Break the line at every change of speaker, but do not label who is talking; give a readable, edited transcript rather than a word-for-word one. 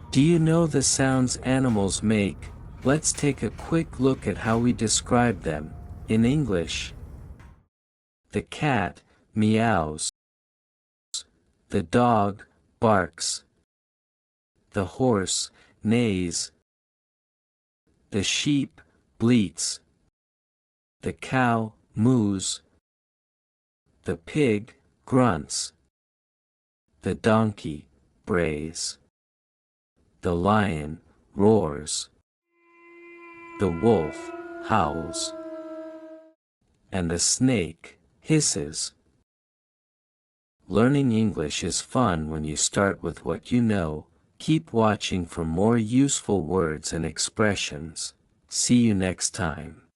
Do you know the sounds animals make? Let's take a quick look at how we describe them. In English, the cat meows, the dog barks, the horse neighs, the sheep bleats, the cow moos, the pig grunts, the donkey brays, the lion roars, the wolf howls, and the snake hisses. Learning English is fun when you start with what you know. Keep watching for more useful words and expressions. See you next time.